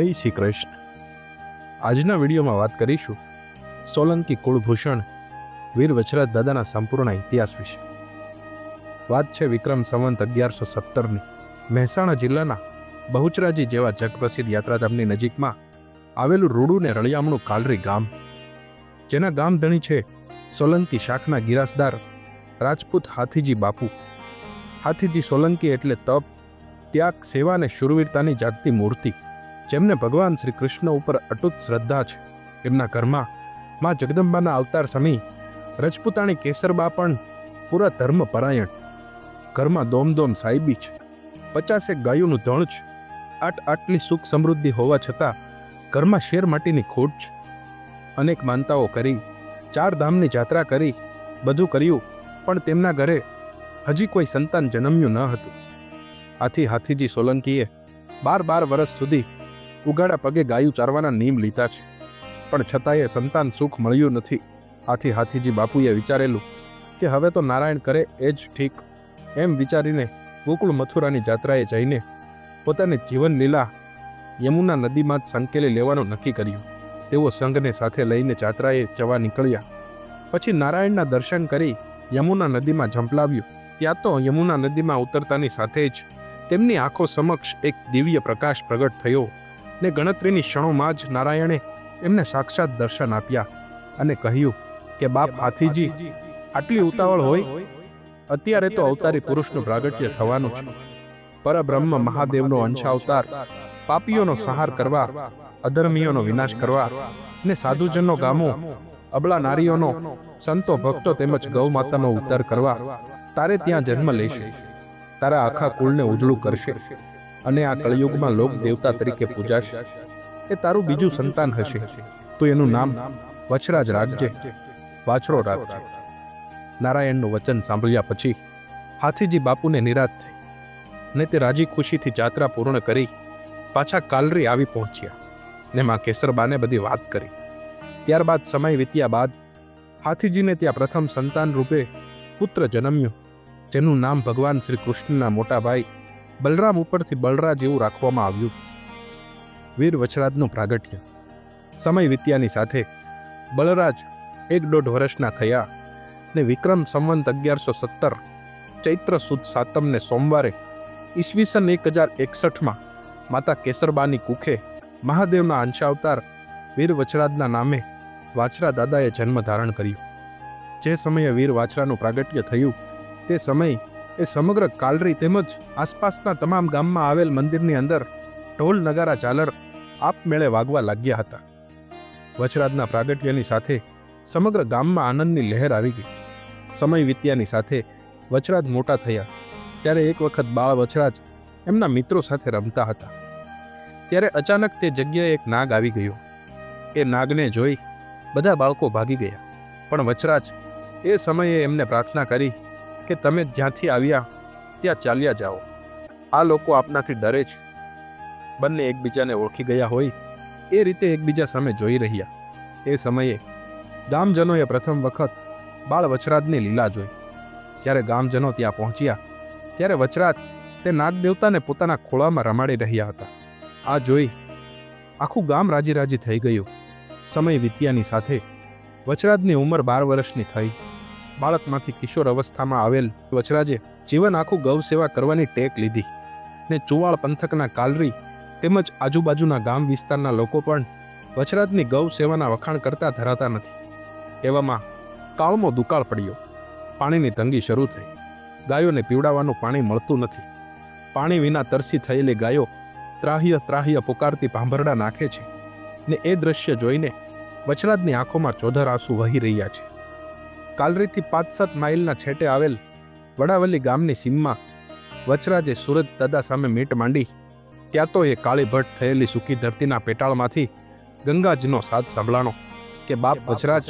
જય શ્રી કૃષ્ણ। આજના વિડીયોમાં વાત કરીશું સોલંકી કુળભૂષણ વીર વછરાજ દાદાના સંપૂર્ણ ઇતિહાસ વિશે। વાત છે વિક્રમ સંવંત 1117ની। મહેસાણા જિલ્લાના બહુચરાજી જેવા જગપ્રસિદ્ધ યાત્રાધામની નજીકમાં આવેલું રૂડું ને રળિયામણું કાલરી ગામ, જેના ગામધણી છે સોલંકી શાખના ગિરાસદાર રાજપૂત હાથીજી બાપુ। હાથીજી સોલંકી એટલે તપ, ત્યાગ, સેવા અને શૂરવીરતાની જાગતી મૂર્તિ, જેમને ભગવાન શ્રી કૃષ્ણ ઉપર અટૂટ શ્રદ્ધા છે। એમના ઘરમાં માં જગદંબાના અવતાર સમી રજપૂતાણી કેસરબા પણ પૂરા ધર્મ પરાયણ। ઘરમાં દોમદોમ સાહેબી છે, 50 ગાયોનું ધણ છે। આટલી સુખ સમૃદ્ધિ હોવા છતાં ઘરમાં શેર માટીની ખોટ છે। અનેક માનતાઓ કરી, 4 ધામની જાત્રા કરી, બધું કર્યું, પણ તેમના ઘરે હજી કોઈ સંતાન જન્મ્યું ન હતું। આથી હાથીજી સોલંકીએ 12 વર્ષ સુધી ઉગાડા પગે ગાયું ચારવાના નિયમ લીધા છે, પણ છતાંય સંતાન સુખ મળ્યું નથી। આથી હાથીજી બાપુએ વિચારેલું કે હવે તો નારાયણ કરે એ જ ઠીક। એમ વિચારીને ગોકુળ મથુરાની જાત્રાએ જઈને પોતાની જીવન લીલા યમુના નદીમાં જ સંકેલી લેવાનું નક્કી કર્યું। તેઓ સંઘને સાથે લઈને જાત્રાએ જવા નીકળ્યા। પછી નારાયણના દર્શન કરી યમુના નદીમાં ઝંપલાવ્યું। ત્યાં તો યમુના નદીમાં ઉતરતાની સાથે જ તેમની આંખો સમક્ષ એક દિવ્ય પ્રકાશ પ્રગટ થયો ને ગણતરીની ક્ષણોમાં જ નારાયણે એમને સાક્ષાત દર્શન આપ્યા અને કહ્યું કે બાપ હાથીજી, આટલી ઉતાવળ હોય? અત્યારે તો અવતારી પુરુષનું પ્રાગટ્ય થવાનું છે। પરબ્રહ્મ મહાદેવનો અંશાવતાર પાપીઓનો સંહાર કરવા, અધર્મીઓનો વિનાશ કરવા ને સાધુજનો ગામો, અબળા નારીઓનો, સંતો ભક્તો તેમજ ગૌ માતાનો ઉદ્ધાર કરવા તારે ત્યાં જન્મ લેશે। તારા આખા કુળને ઉજળું કરશે અને આ કળિયુગમાં લોક દેવતા તરીકે પૂજાશે। એ તારું બીજું સંતાન હશે, તો એનું નામ વછરાજ રાખજે, વાછરો રાખજે। નારાયણનું વચન સાંભળ્યા પછી હાથીજી બાપુને નિરાશ થઈ ને તે રાજી ખુશીથી જાત્રા પૂર્ણ કરી પાછા કાલરી આવી પહોંચ્યા ને માં કેસરબાને બધી વાત કરી। ત્યારબાદ સમય વીત્યા બાદ હાથીજીને ત્યાં પ્રથમ સંતાન રૂપે પુત્ર જન્મ્યો, જેનું નામ ભગવાન શ્રી કૃષ્ણના મોટા ભાઈ બલરામ ઉપરથી બલરાજ એવું રાખવામાં આવ્યું। વીર વછરાજનું પ્રાગટ્ય। સમય વીત્યાની સાથે બલરાજ 1.5 વર્ષના થયા ને વિક્રમ સંવંત 1117 ચૈત્ર સુદ સાતમને સોમવારે ઈસવીસન 1061માં માતા કેસરબાની કુખે મહાદેવના અંશાવતાર વીર વછરાજના નામે વાછરા દાદાએ જન્મ ધારણ કર્યું। જે સમયે વીર વાછરાનું પ્રાગટ્ય થયું તે સમયે એ સમગ્ર કાલરી તેમજ આસપાસના તમામ ગામમાં આવેલ મંદિરની અંદર ઢોલ નગારા ઝાલર આપમેળે વાગવા લાગ્યા હતા। વછરાજના પ્રાગટ્યની સાથે સમગ્ર ગામમાં આનંદની લહેર આવી ગઈ। સમય વીત્યાની સાથે વછરાજ મોટા થયા ત્યારે એક વખત બાળ વછરાજ એમના મિત્રો સાથે રમતા હતા। ત્યારે અચાનક તે જગ્યાએ એક નાગ આવી ગયો। એ નાગને જોઈ બધા બાળકો ભાગી ગયા, પણ વછરાજ એ સમયે એમને પ્રાર્થના કરી કે તમે જ્યાંથી આવ્યા ત્યાં ચાલ્યા જાઓ, આ લોકો આપનાથી ડરે છે। બંને એકબીજાને ઓળખી ગયા હોય એ રીતે એકબીજા સામે જોઈ રહ્યા। એ સમયે ગામજનોએ પ્રથમ વખત બાળ વછરાજની લીલા જોઈ। જ્યારે ગામજનો ત્યાં પહોંચ્યા ત્યારે વછરાજ તે નાગદેવતાને પોતાના ખોળામાં રમાડી રહ્યા હતા। આ જોઈ આખું ગામ રાજી રાજી થઈ ગયું। સમય વીત્યાની સાથે વછરાજની ઉંમર 12 વર્ષની થઈ। બાળકમાંથી કિશોર અવસ્થામાં આવેલ વછરાજે જીવન આખું ગૌ સેવા કરવાની ટેક લીધી ને ચુવાળ પંથકના કાલરી તેમજ આજુબાજુના ગામ વિસ્તારના લોકો પણ વછરાજની ગૌ સેવાના વખાણ કરતા ધરાતા નથી। એવામાં કાળમો દુકાળ પડ્યો, પાણીની તંગી શરૂ થઈ। ગાયોને પીવડાવવાનું પાણી મળતું નથી। પાણી વિના તરસી થયેલી ગાયો ત્રાહ્ય પુકારતી ભાંભરડા નાખે છે ને એ દ્રશ્ય જોઈને વછરાજની આંખોમાં ચોધર આંસુ વહી રહ્યા છે। કાલરીથી 5-7 માઇલના છેટે આવેલ વડાવલી ગામની સીમમાં વછરાજે સૂરજ દાદા સામે મીટ માંડી। ત્યાં તો એ કાળી ભટ્ટ થયેલી સૂકી ધરતીના પેટાળમાંથી ગંગાજીનો સાદ સાંભળાણો કે બાપ વછરાજ,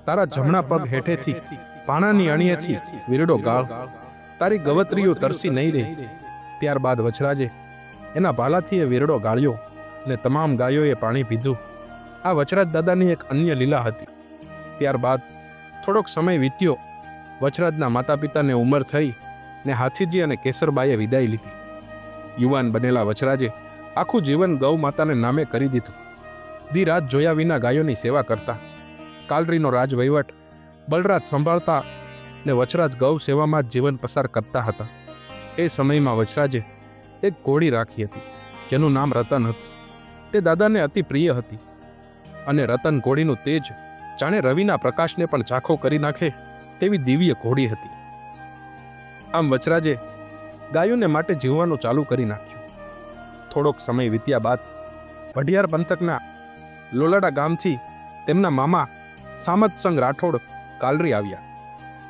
તારા જમણા પગ હેઠેથી પાણાની અણીએથી વીરડો ગાળ, તારી ગવત્રીઓ તરસી નહીં રહે। ત્યારબાદ વછરાજે એના ભાલાથી એ વીરડો ગાળ્યો ને તમામ ગાયોએ પાણી પીધું। આ વછરાજ દાદાની એક અન્ય લીલા હતી। ત્યારબાદ થોડોક સમય વીત્યો। વછરાજના માતા પિતાને ઉંમર થઈ ને હાથીજી અને કેસરબાએ વિદાય લીધી। યુવાન બનેલા વછરાજે આખું જીવન ગૌ માતાને નામે કરી દીધું. દી રાત જોયા વિના ગાયોની સેવા કરતા. કાલરીનો રાજવહીવટ બલરાજ સંભાળતા ને વચરાજ ગૌ સેવામાં જ જીવન પસાર કરતા હતા. એ સમયમાં વચરાજે એક ઘોડી રાખી હતી જેનું નામ રતન હતું. તે દાદાને અતિ પ્રિય હતી અને રતન ઘોડીનું તેજ જાણે રવિના પ્રકાશને પણ ઝાંખો કરી નાખે તેવી દિવ્ય ઘોડી હતી. આમ વચરાજે ગાયોને માટે જીવવાનું ચાલુ કરી નાખ્યું. થોડોક સમય વીત્યા બાદ વઢિયાર પંથકના લોલાડા ગામથી તેમના મામા સામતસંગ રાઠોડ કાલરી આવ્યા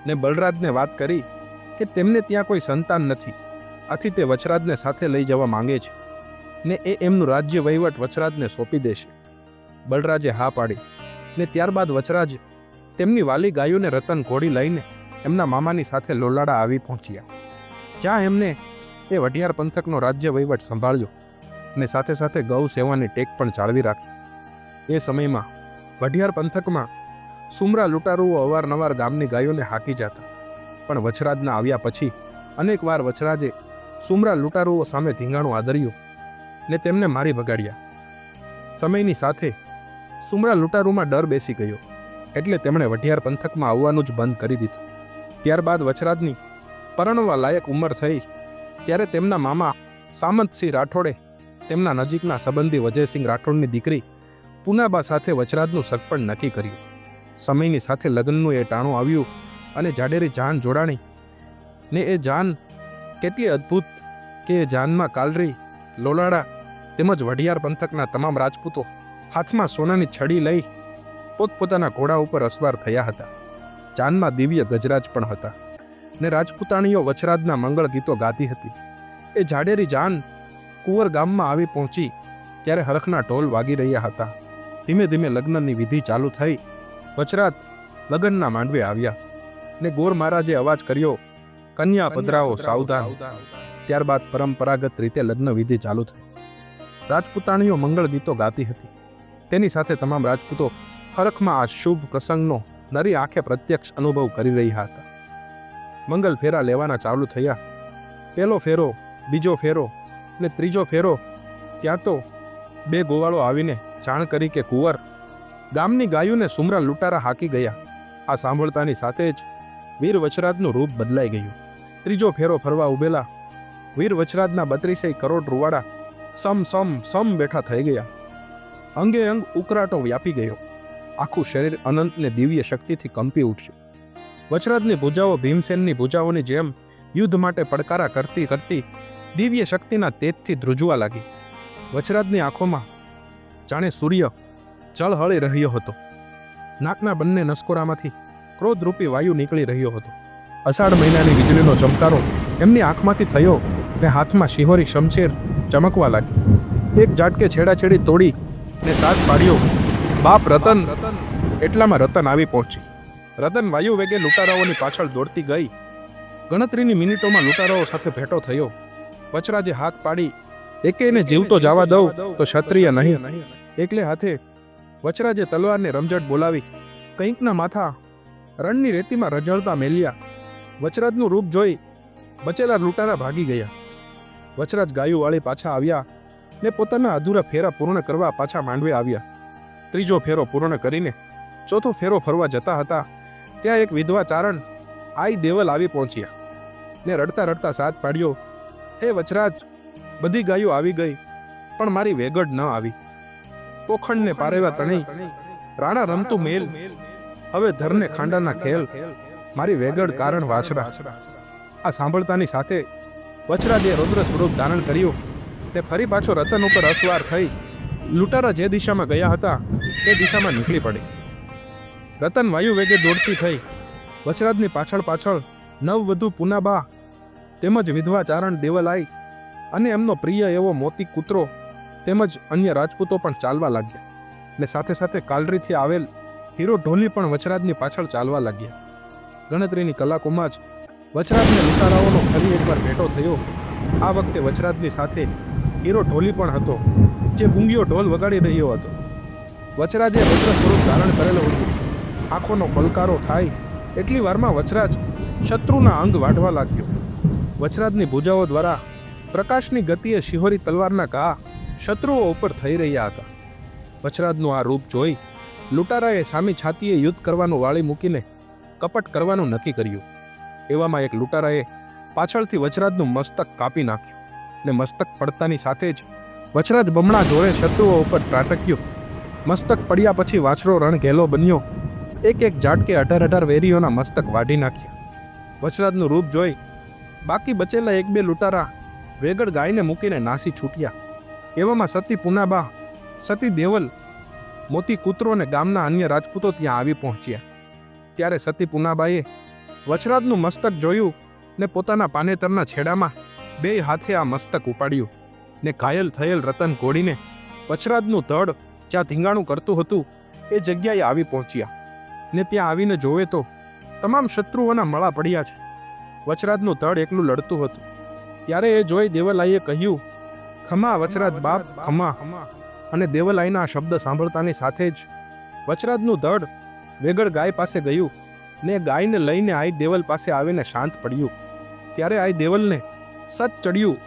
ને બલરાજને વાત કરી કે તેમને ત્યાં કોઈ સંતાન નથી, આથી તે વચરાજને સાથે લઈ જવા માંગે છે ને એ એમનું રાજ્ય વહીવટ વચરાજને સોંપી દેશે. બલરાજે હા પાડી ને ત્યારબાદ વચરાજ તેમની વાલી ગાયોને રતન ઘોડી લઈને એમના મામાની સાથે લોલાડા આવી પહોંચ્યા, જ્યાં એમને એ વઢિયાર પંથકનો રાજ્ય વહીવટ સંભાળ્યો ને સાથે સાથે ગૌ સેવાની ટેક પણ જાળવી રાખી. એ સમયમાં વઢિયાર પંથકમાં સુમરા લૂંટારુઓ અવારનવાર ગામની ગાયોને હાંકી જતા, પણ વચરાજના આવ્યા પછી અનેકવાર વચરાજે સુમરા લૂંટારુઓ સામે ધીંગાણું આદર્યું ને તેમને મારી ભગાડ્યા. સમયની સાથે સુમરા લૂંટારુમાં ડર બેસી ગયો એટલે તેમણે વઢિયાર પંથકમાં આવવાનું જ બંધ કરી દીધું. ત્યારબાદ વચરાજની પરણવા લાયક ઉંમર થઈ ત્યારે તેમના મામા સામંતસિંહ રાઠોડે તેમના નજીકના સંબંધી વજયસિંહ રાઠોડની દીકરી પૂનાબા સાથે વચરાજનું સગપણ નક્કી કર્યું. સમયની સાથે લગ્નનું એ ટાણું આવ્યું અને જાડેરી જાન જોડાણી ને એ જાન કેટલી અદ્ભુત કે એ જાનમાં કાલરી, લોલાડા તેમજ વઢિયાર પંથકના તમામ રાજપૂતો હાથમાં સોનાની છડી લઈ પોતપોતાના ઘોડા ઉપર અસવાર થયા હતા. જાનમાં દિવ્ય ગજરાજ પણ હતા ને રાજપૂતાણીઓ વચરાજના મંગળ ગીતો ગાતી હતી. એ જાડેરી જાન કુંવર ગામમાં આવી પહોંચી ત્યારે હરખના ઢોલ વાગી રહ્યા હતા. ધીમે ધીમે લગ્નની વિધિ ચાલુ થઈ. વચરાજ લગ્નના માંડવે આવ્યા ને ગોર મહારાજે અવાજ કર્યો, કન્યા પધરાવો સાવધાન. ત્યારબાદ પરંપરાગત રીતે લગ્ન વિધિ ચાલુ થઈ. રાજપૂતાણીઓ મંગળ ગીતો ગાતી હતી. તેની સાથે તમામ રાજપૂતો હરખમાં આ શુભ પ્રસંગનો નરી આંખે પ્રત્યક્ષ અનુભવ કરી રહ્યા હતા. મંગલ ફેરા લેવાના ચાલુ થયા. પહેલો ફેરો, બીજો ફેરો ને ત્રીજો ફેરો. ત્યાં તો બે ગોવાળો આવીને જાણ કરી કે કુંવર, ગામની ગાયોને સુમરા લૂંટારા હાકી ગયા. આ સાંભળતાની સાથે જ વીર વચરાજનું રૂપ બદલાઈ ગયું. ત્રીજો ફેરો ફરવા ઉભેલા વીર વચરાજના 32 કરોડ રૂવાડા સમ બેઠા થઈ ગયા. અંગે અંગ ઉકરાટો વ્યાપી ગયો. આખું શરીર અનંત ને દિવ્ય શક્તિથી કંપી ઉઠ્યું. વચરાજની ભુજાઓ ભીમસેનની ભુજાઓની જેમ યુદ્ધ માટે પડકારા કરતી કરતી દિવ્ય શક્તિના તેજથી ધ્રુજવા લાગી. વચરાજની આંખોમાં જાણે સૂર્ય ઝળહળી રહ્યો હતો. નાકના બંને નસકોરામાંથી ક્રોધરૂપી વાયુ નીકળી રહ્યો હતો. અષાઢ મહિનાની વીજળીનો ચમકારો એમની આંખમાંથી થયો ને હાથમાં શિહોરી શમશેર ચમકવા લાગી. એક ઝાટકે છેડાછેડી તોડી ને સાથ પાડ્યો, બાપ રતન. એટલામાં રતન આવી પહોંચી. રતન વાયુ વેગે લૂંટારાઓની પાછળ દોડતી ગઈ. ગણતરીની મિનિટોમાં લૂંટારાઓ સાથે ભેટો થયો. વચરાજે હાથ પાડી, એકેયને જીવતો જવા દઉં તો ક્ષત્રિય નહીં. એકલે હાથે વચરાજે તલવારને રમઝટ બોલાવી કંઈકના માથા રણની રેતીમાં રજળતા મેલ્યા. વચરાજનું રૂપ જોઈ બચેલા લૂંટારા ભાગી ગયા. વચરાજ ગાયું વાળી પાછા આવ્યા ને પોતાના અધૂરા ફેરા પૂર્ણ કરવા પાછા માંડવે આવ્યા. ત્રીજો ફેરો પૂર્ણ કરીને ચોથો ફેરો ફરવા જતા હતા ત્યાં એક વિધવા ચારણ આઈ દેવલ આવી પહોંચ્યા ને રડતા રડતા સાથ પાડ્યો, હે વચરાજ, બધી ગાયો આવી ગઈ પણ મારી વેગડ ન આવી. પોખંડને પારેવા તણી રાણા રમતું મેલ, હવે ધરને ખાંડાના ખેલ, મારી વેગડ કારણ વાછરા. આ સાંભળતાની સાથે વચરાજે રૌદ્ર સ્વરૂપ ધારણ કર્યું ને ફરી પાછો રતન ઉપર અસવાર થઈ લૂંટારા જે દિશામાં ગયા હતા તે દિશામાં નીકળી પડી. રતન વાયુ વેગે દોડતી થઈ. વચરાજની પાછળ પાછળ નવવધુ પૂનાબા તેમજ વિધવા ચારણ દેવલાઈ અને એમનો પ્રિય એવો મોતી કૂતરો તેમજ અન્ય રાજપૂતો પણ ચાલવા લાગ્યા ને સાથે સાથે કાલરીથી આવેલ હીરો ઢોલી પણ વચરાજની પાછળ ચાલવા લાગ્યા. ગણતરીની કલાકોમાં જ વચરાજને લૂંટારાઓનો ફરી એકવાર ભેટો થયો. આ વખતે વચરાજની સાથે હીરો ઢોલી પણ હતો જે ગુંગીઓ ઢોલ વગાડી રહ્યો હતો. વચરાજે રૌદ્ર સ્વરૂપ ધારણ કરેલું હતું. આંખોનો પલકારો થાય એટલી વારમાં વચરાજ શત્રુના અંગ વાઢવા લાગ્યો. વચરાજની ભુજાઓ દ્વારા પ્રકાશની ગતિએ શિહોરી તલવારના ઘા શત્રુઓ ઉપર થઈ રહ્યા હતા. વછરાજનું આ રૂપ જોઈ લૂંટારાએ સામી છાતીએ યુદ્ધ કરવાનું વાળી મૂકીને કપટ કરવાનું નક્કી કર્યું. એવામાં એક લૂંટારાએ પાછળથી વછરાજનું મસ્તક કાપી નાખ્યું ને મસ્તક પડતાની સાથે જ વછરાજ બમણા જોરે શત્રુઓ ઉપર ત્રાટક્યો. મસ્તક પડ્યા પછી વાછરો રણઘેલો બન્યો. એક એક ઝાટકે 18 વેરીઓના મસ્તક વાઢી નાખ્યા. વછરાજનું રૂપ જોઈ બાકી બચેલા એક બે લૂંટારા વેગળ ગાયને મૂકીને નાસી છૂટ્યા. એવામાં સતી પુનાબા, સતી દેવલ, મોતી કૂતરો અને ગામના અન્ય રાજપૂતો ત્યાં આવી પહોંચ્યા. ત્યારે સતી પુનાબાએ વછરાજનું મસ્તક જોયું ને પોતાના પાનેતરના છેડામાં બે હાથે આ મસ્તક ઉપાડ્યું ને ઘાયલ થયેલ રતન ઘોડીને વછરાજનું ધડ જ્યાં ધીંગાણું કરતું હતું એ જગ્યાએ આવી પહોંચ્યા ને ત્યાં આવીને જોવે તો તમામ શત્રુઓના મળા પડ્યા છે. વછરાજનું ધડ એકલું લડતું હતું. ત્યારે એ જોઈ દેવલાઈએ કહ્યું, ખમા વછરાજ બાપ ખમા. અને દેવલાઈના શબ્દ સાંભળતાની સાથે જ વછરાજનું ધડ વેગળ ગાય પાસે ગયું ને ગાયને લઈને આઈ દેવલ પાસે આવીને શાંત પડ્યું. ત્યારે આઈ દેવલને સત ચડ્યું.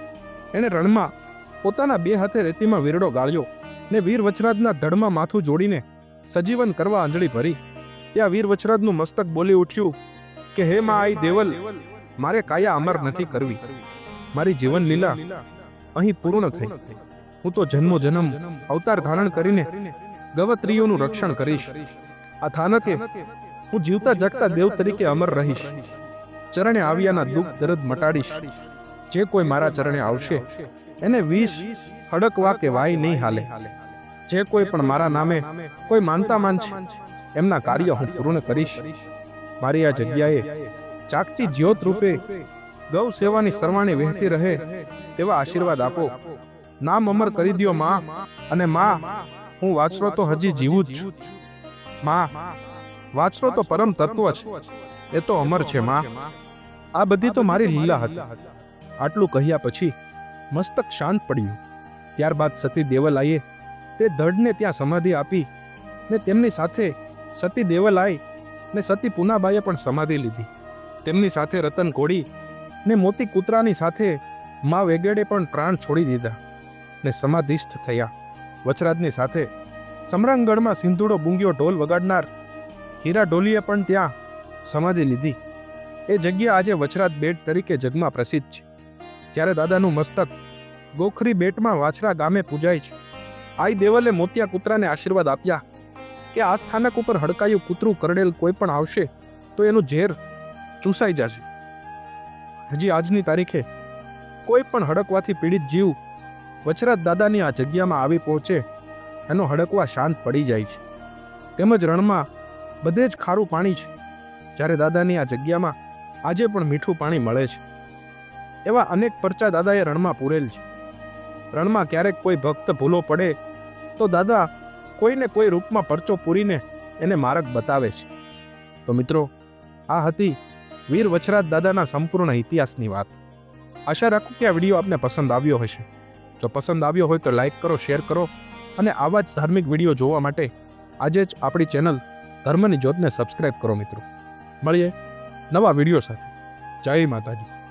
એણે રણમાં પોતાના બે હાથે રેતીમાં વીરડો ગાળ્યો ને વીર વછરાજના ધડમાં માથું જોડીને સજીવન કરવા અંજળી ભરી. ત્યાં વીર વછરાજનું મસ્તક બોલી ઉઠ્યું કે હે માં આઈ દેવલ, મારે કાયા અમર નથી કરવી. મારી જીવન લીલા અહીં પૂર્ણ થઈ. હું તો જન્મો જન્મ અવતાર ધારણ કરીને ગવત્રીઓનું રક્ષણ કરીશ. આ થાનકે હું જીવતા જાગતા દેવ તરીકે અમર રહીશ. ચરણે આવ્યાના દુઃખ દર્દ મટાડીશ. જે કોઈ મારા ચરણે આવશે એને વિષ હડકવા કે વાય નહીં હાલે. જે કોઈ પણ મારા નામે કોઈ માનતા માનશે એમના કાર્ય હું પૂર્ણ કરીશ. મારી આ જગ્યાએ ચાકતી જ્યોત રૂપે ગૌ સેવાની સરવાણી વહેતી રહે તેવા આશીર્વાદ આપો. નામ અમર કરી દ્યો માં. અને માં, હું વાછરો તો હજી જીવું જ છું. માં, વાછરો તો પરમ તત્વ છે, એ તો અમર છે માં. આ બધી તો મારી લીલા હતી. આટલું કહ્યા પછી મસ્તક શાંત પડ્યું. ત્યારબાદ સતી દેવલાઈએ તે ધડને ત્યાં સમાધિ આપી ને તેમની સાથે સતી દેવલાઈ ને સતી પુનાબાઈએ પણ સમાધિ લીધી. તેમની સાથે રતન ઘોડી ને મોતી કૂતરાની સાથે મા વેગેડે પણ પ્રાણ છોડી દીધા ને સમાધિસ્થ થયા. વછરાજની સાથે સમરાંગણમાં સિંધુડો બુંગીઓ ઢોલ વગાડનાર હીરા ઢોલીએ પણ ત્યાં સમાધિ લીધી. એ જગ્યા આજે વછરાજ બેટ તરીકે જગમાં પ્રસિદ્ધ છે. જ્યારે દાદાનું મસ્તક ગોખરી બેટમાં વાછરા ગામે પૂજાય છે. આઈ દેવલે મોતિયા કૂતરાને આશીર્વાદ આપ્યા કે આ સ્થાનક ઉપર હડકાયું કૂતરું કરડેલ કોઈ પણ આવશે તો એનું ઝેર ચૂસાઈ જશે. હજી આજની તારીખે કોઈ પણ હડકવાથી પીડિત જીવ વછરાજ દાદાની આ જગ્યામાં આવી પહોંચે એનો હડકવા શાંત પડી જાય છે. તેમજ રણમાં બધે જ ખારું પાણી છે. જ્યારે દાદાની આ જગ્યામાં આજે પણ મીઠું પાણી મળે છે. એવા અનેક પરચા દાદાએ રણમાં પૂરેલ છે. રણમાં ક્યારેક કોઈ ભક્ત ભૂલો પડે તો દાદા કોઈને કોઈ રૂપમાં પરચો પૂરીને એને માર્ગ બતાવે છે. તો મિત્રો, આ હતી વીર વછરાજ દાદાના સંપૂર્ણ ઇતિહાસની વાત. આશા રાખું કે આ વિડીયો આપને પસંદ આવ્યો હશે. જો પસંદ આવ્યો હોય તો લાઈક કરો, શેર કરો અને આવા જ ધાર્મિક વિડીયો જોવા માટે આજે જ આપણી ચેનલ ધર્મની જ્યોતને સબસ્ક્રાઇબ કરો. મિત્રો, મળીએ નવા વિડીયો સાથે. જય માતાજી.